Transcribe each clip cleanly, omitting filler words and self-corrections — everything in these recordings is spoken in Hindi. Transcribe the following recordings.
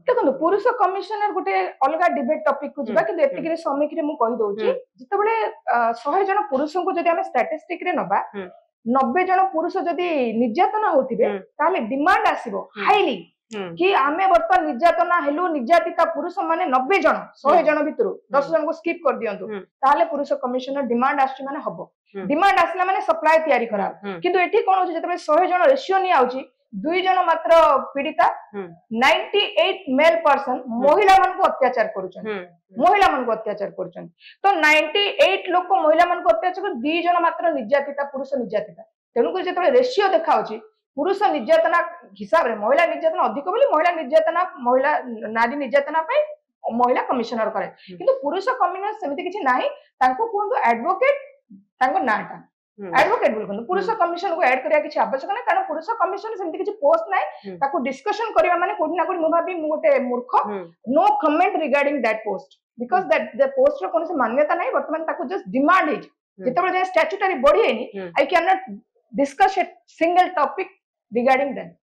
देखो पुरुष कमिशनर गोटे अलग डिबेट टॉपिक को जिबा कि एतिक रे समिक रे मु कहि दउची जितबेले 100 जन पुरुष को जदि हम स्टैटिस्टिक रे नबा 90 जन पुरुष जदि निर्यातना होथिबे ताले डिमांड आसीबो हाईली कि आमे वर्तमान निर्यातना हेलु निर्यातिता पुरुष माने 90 जन 100 जन भितरु 10 जन को स्किप कर दियंतु ताले पुरुष कमिशनर डिमांड आछि माने हबो डिमांड आसला माने सप्लाई तयारी करा किंतु एठी कोन होछि जतबे 100 जन रेशियो नि आउची 2 जन मात्र पीड़िता 98 मेल पर्सन महिला मन को अत्याचार करूछन महिला मन को अत्याचार करूछन तो 98 लोक महिला मन को अत्याचार 2 जन मात्र निर्यातिता पुरुष निर्यातिता तेनु को जतबे रेशियो देखाउची पुरुष निर्यातना हिसाब रे महिला निर्यातना अधिक बोली महिला निर्यातना महिला नारी निर्यातना पे महिला कमिशनर करे किंतु पुरुष कमिशनर सेमिति किछि नाही तांको कोन एडवोकेट तांको नाटा एडवोकेट बोलखन पुरुष कमिशन को ऐड करिया किछि आवश्यक नै कारण पुरुष कमिशन सेमिति किछि पोस्ट नै ताको डिस्कशन करिया माने कोठी ना कोठी मुभाबी मु गोटे मूर्ख no comment regarding that post because that the post रो कोनसे मान्यता नै वर्तमान ताको जस्ट डिमांड है जेतबे जे स्टैट्यूटरी बॉडी है नी I can not discuss a single topic regarding that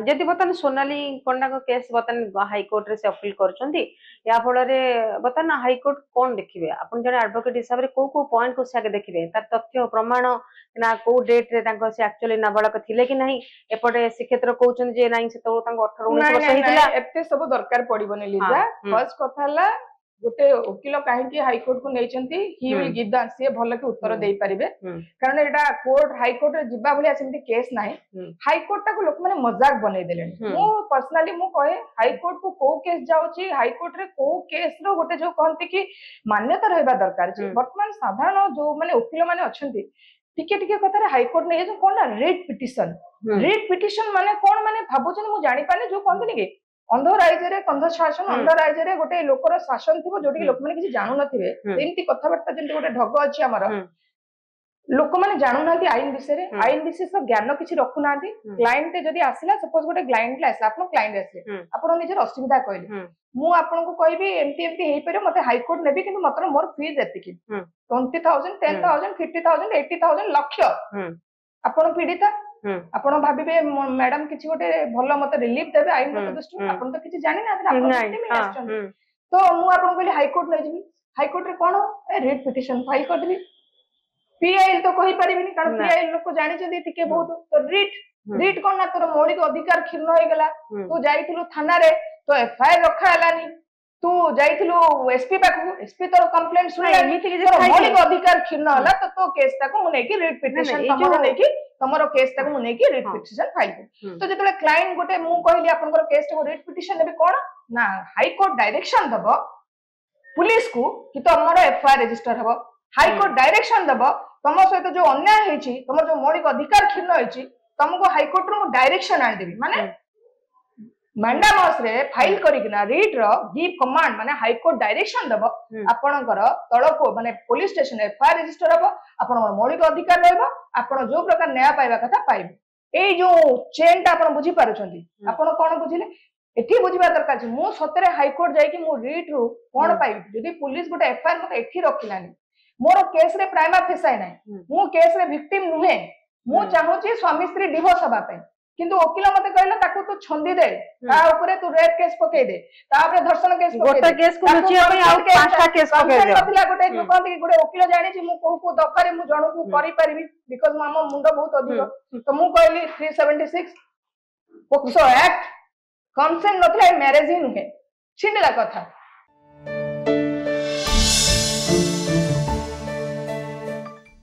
जदि बतन सोनाली कोंडा को केस बतन हाई कोर्ट रे से अपील करचंती या फल रे बतन हाई कोर्ट कोन देखिबे अपन जने एडवोकेट हिसाब रे को पॉइंट को से देखिबे तार तथ्य प्रमाण ना को डेट रे तांको से एक्चुअली नाबालक थिले कि नहीं एपटे शिक्षेत्र कहउचन जे नाही से तो तांको 18 19 वर्ष हितला एते सब दरकार पड़िबने लीजा फर्स्ट कथा हला गोटे वकील कहीं हाई कोर्ट को नहीं ही विल गिव द सी भल के उत्तर दे पारिबे कारण एटा कोर्ट हाई कोर्ट रे जिबा भलिया सेमती केस नाही हाई कोर्ट को लोक माने मजाक बनै देले मो पर्सनली मु कहे हाई कोर्ट को केस जाउची हाई कोर्ट रे केस रो गोटे जो कहंती कि मान्यता रहबा दरकार छी वर्तमान साधारण जो माने वकील माने अछंती टिके टिके कथा रे हाई कोर्ट ने जो कोन रिट पिटिशन माने कोन माने भाबुचन मु जानि पाने जो कहंती नि अंध राज्य कंध शासन अंध राज्य गोटे लोकर शासन थी जो लोक मैंने किसी जानू नथिबे एमती कथबार्ता जेंति गोटे ढग अछि हमर लोक माने जानू नांती आईन विशेष ज्ञान किछि रखु नांती क्लाइंट जदी आसिला सपोज गोटे क्लाइंट आसिला आपन क्लाइंट आसिले आपन निजर असुविधा कहले मु आपन को कहबी एमती एमती हेई परे मते हाई कोर्ट नेबी किंतु मतलब मोर फीस एतिकी 20000 10000 50000 80000 लक्ष आपन पीड़िता आपण भाबिबे मैडम किछि गोटे भलो मते रिलीफ देबे आईन दृष्टि आपण तो किछि जानि ना आपण तो मु आपण कहली हाई कोर्ट नै जिबी हाई कोर्ट रे कोन रिट पिटिशन फाइल कर देबी पीआईएल तो कहि परिबिनी कारण पीआईएल लोक जानि जदी टिके बहुत तो रिट कोन ना तोर मौलिक अधिकार खिन्न होई गेला तू जाइथिलु थाना रे तो एफआईआर रखा हलानी तू जाइथिलु एसपी पाखु एसपी तोर कंप्लेंट सुनला एमिति कि मौलिक अधिकार खिन्न होला तो केस ताको मु नै कि रिट पिटिशन तमरो नै कि तमरो केस ताको मु नै कि रिट पिटिशन फाइल तो जेतले क्लाइंट गोटे मु कहली आपनकर केस ताको रिट पिटिशन नेबे कोन ना हाई कोर्ट डायरेक्शन दबो पुलिस को कि तमरो एफआईआर रजिस्टर हबो हाई कोर्ट डायरेक्शन दबो तम सहित जो अन्याय हेछि तमर जो मौलिक अधिकार खिन्न हेछि तुमको हाई कोर्ट रो डायरेक्शन आन देबी माने मैंडामस रे फाइल करिकना रिट रो गिव कमांड माने हाई कोर्ट डायरेक्शन दबो आपनकर तळको माने पुलिस स्टेशन एफआईआर रजिस्टर हबो आपनकर मौलिक अधिकार रहबो आपन जो प्रकार न्याय पाइबा कथा पाइबे एई जो चेन ता आपन बुझी पारुछंती आपन कोन बुझिले एठी बुझिबा दरकार छै मु सतरे हाई कोर्ट जाई कि मु रिट रो कोन पाइबी जदी पुलिस गोटे एफआईआर मते एठी रखिलानी मोर केस रे प्राइमा फेसाई नै मु केस रे विक्टिम नुहे मु चाहू छी स्वामी स्त्री डिवोर्स हबा पे किंतु वकील मते कहला ताकू तू छंदी दे ता ऊपर तू रेप केस पके दे तापर धर्षण केस पके दे गोटे केस को लुचिया पे आउ पांचटा केस पके दे नथिला गोटे जो कहंती गोटे वकील जानि छी मु को दरकार मु जणो को करि परिबी बिकॉज़ मामा मुंडो बहुत अधिक तो मु कहली 376 पोक्सो एक्ट कंसेंट नथिला मैरिज ही नुहे छिंडला कथा